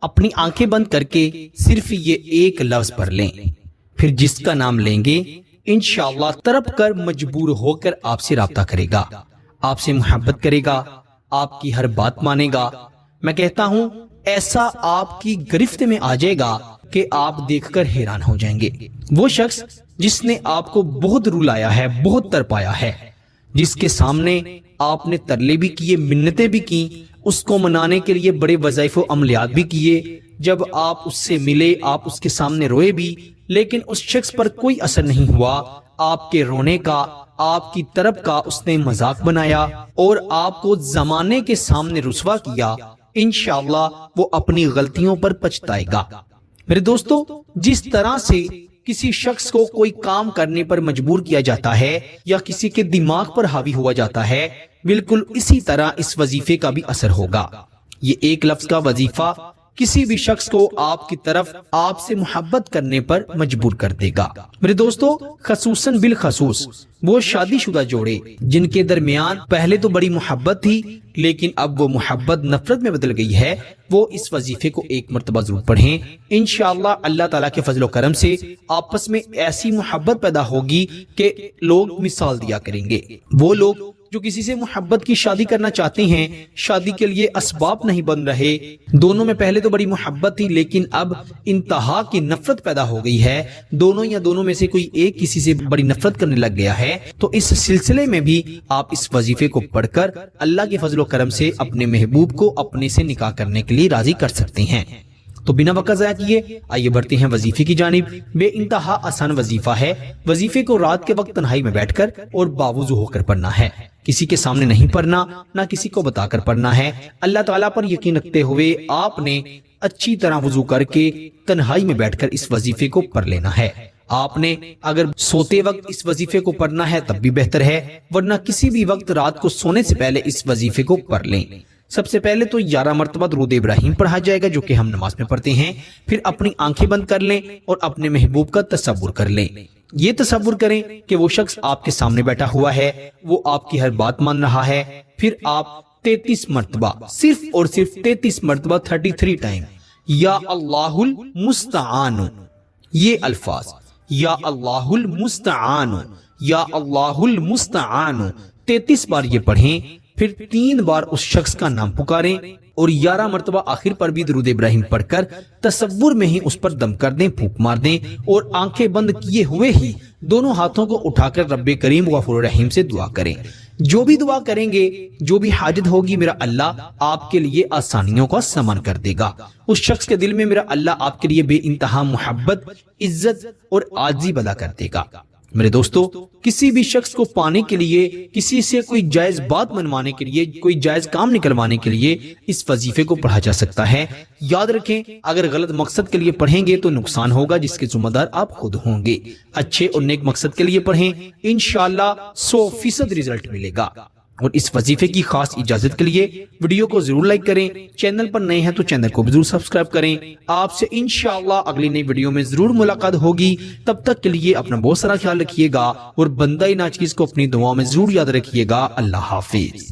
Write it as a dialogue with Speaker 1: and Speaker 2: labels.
Speaker 1: اپنی آنکھیں بند کر کے صرف یہ ایک لفظ پڑھ لیں، پھر جس کا نام لیں گے انشاءاللہ تڑپ کر مجبور ہو کر آپ سے رابطہ کرے گا، آپ سے محبت کرے گا، آپ کی ہر بات مانے گا۔ میں کہتا ہوں ایسا آپ کی گرفت میں آ جائے گا کہ آپ دیکھ کر حیران ہو جائیں گے۔ وہ شخص جس نے آپ کو بہت رلایا ہے، بہت تڑپایا ہے، جس کے سامنے آپ نے ترلے بھی کیے، منتیں بھی کی، اس کو منانے کے لیے بڑے وظائف و عملیات بھی کیے، جب آپ اس سے ملے آپ اس کے سامنے روئے بھی، لیکن اس شخص پر کوئی اثر نہیں ہوا۔ آپ کے رونے کا، آپ کی طرف کا اس نے مذاق بنایا اور آپ کو زمانے کے سامنے رسوا کیا۔ انشاءاللہ وہ اپنی غلطیوں پر پچھتائے گا۔ میرے دوستو، جس طرح سے کسی شخص کو کوئی کام کرنے پر مجبور کیا جاتا ہے یا کسی کے دماغ پر حاوی ہوا جاتا ہے، بالکل اسی طرح اس وظیفے کا بھی اثر ہوگا۔ یہ ایک لفظ کا وظیفہ کسی بھی شخص کو آپ کی طرف آپ سے محبت کرنے پر مجبور کر دے گا۔ میرے دوستو، خصوصاً بالخصوص وہ شادی شدہ جوڑے جن کے درمیان پہلے تو بڑی محبت تھی لیکن اب وہ محبت نفرت میں بدل گئی ہے، وہ اس وظیفے کو ایک مرتبہ ضرور پڑھیں۔ انشاءاللہ اللہ تعالیٰ کے فضل و کرم سے آپس میں ایسی محبت پیدا ہوگی کہ لوگ مثال دیا کریں گے۔ وہ لوگ جو کسی سے محبت کی شادی کرنا چاہتے ہیں، شادی کے لیے اسباب نہیں بن رہے، دونوں میں پہلے تو بڑی محبت تھی لیکن اب انتہا کی نفرت پیدا ہو گئی ہے، دونوں یا دونوں میں سے کوئی ایک کسی سے بڑی نفرت کرنے لگ گیا ہے، تو اس سلسلے میں بھی آپ اس وظیفے کو پڑھ کر اللہ کے فضل و کرم سے اپنے محبوب کو اپنے سے نکاح کرنے کے لیے راضی کر سکتے ہیں۔ تو بنا وقت ضائع کیے آئیے بڑھتے ہیں وظیفے کی جانب۔ بے انتہا آسان وظیفہ ہے۔ وظیفے کو رات کے وقت تنہائی میں بیٹھ کر اور باوضو ہو کر پڑھنا ہے، کسی کے سامنے نہیں پڑھنا، نہ کسی کو بتا کر پڑھنا ہے۔ اللہ تعالیٰ پر یقین رکھتے ہوئے آپ نے اچھی طرح وضو کر کے تنہائی میں بیٹھ کر اس وظیفے کو پڑھ لینا ہے۔ آپ نے اگر سوتے وقت اس وظیفے کو پڑھنا ہے تب بھی بہتر ہے، ورنہ کسی بھی وقت رات کو سونے سے پہلے اس وظیفے کو پڑھ لیں۔ سب سے پہلے تو 11 مرتبہ درود ابراہیم پڑھا جائے گا جو کہ ہم نماز میں پڑھتے ہیں، پھر اپنی آنکھیں بند کر لیں اور اپنے محبوب کا تصور کر لیں۔ یہ تصور کریں کہ وہ شخص آپ کے سامنے بیٹھا ہوا ہے، وہ آپ کی ہر بات مان رہا ہے، پھر آپ 33 مرتبہ، صرف اور صرف 33 مرتبہ 33 ٹائم یا اللہ المستعان، یہ الفاظ یا اللہ المستعان، یا اللہ المستعان 33 بار یہ پڑھیں، پھر 3 بار اس شخص کا نام پکاریں اور 11 مرتبہ آخر پر بھی درود ابراہیم پڑھ کر تصور میں ہی اس پر دم کر دیں، پھونک مار دیں اور آنکھیں بند کیے ہوئے ہی دونوں ہاتھوں کو اٹھا کر رب کریم غفور رحیم سے دعا کریں۔ جو بھی دعا کریں گے، جو بھی حاجت ہوگی، میرا اللہ آپ کے لیے آسانیوں کا سامان کر دے گا۔ اس شخص کے دل میں میرا اللہ آپ کے لیے بے انتہا محبت، عزت اور عاجزی پیدا کر دے گا۔ میرے دوستو، کسی بھی شخص کو پانے کے لیے، کسی سے کوئی جائز بات منوانے کے لیے، کوئی جائز کام نکلوانے کے لیے اس وظیفے کو پڑھا جا سکتا ہے۔ یاد رکھیں، اگر غلط مقصد کے لیے پڑھیں گے تو نقصان ہوگا جس کے ذمہ دار آپ خود ہوں گے۔ اچھے اور نیک مقصد کے لیے پڑھیں، انشاءاللہ 100% رزلٹ ملے گا۔ اور اس وظیفے کی خاص اجازت کے لیے ویڈیو کو ضرور لائک کریں، چینل پر نئے ہیں تو چینل کو بھی ضرور سبسکرائب کریں۔ آپ سے انشاءاللہ اگلی نئی ویڈیو میں ضرور ملاقات ہوگی۔ تب تک کے لیے اپنا بہت سارا خیال رکھیے گا اور بندہ ناچیز کو اپنی دعاؤں میں ضرور یاد رکھیے گا۔ اللہ حافظ۔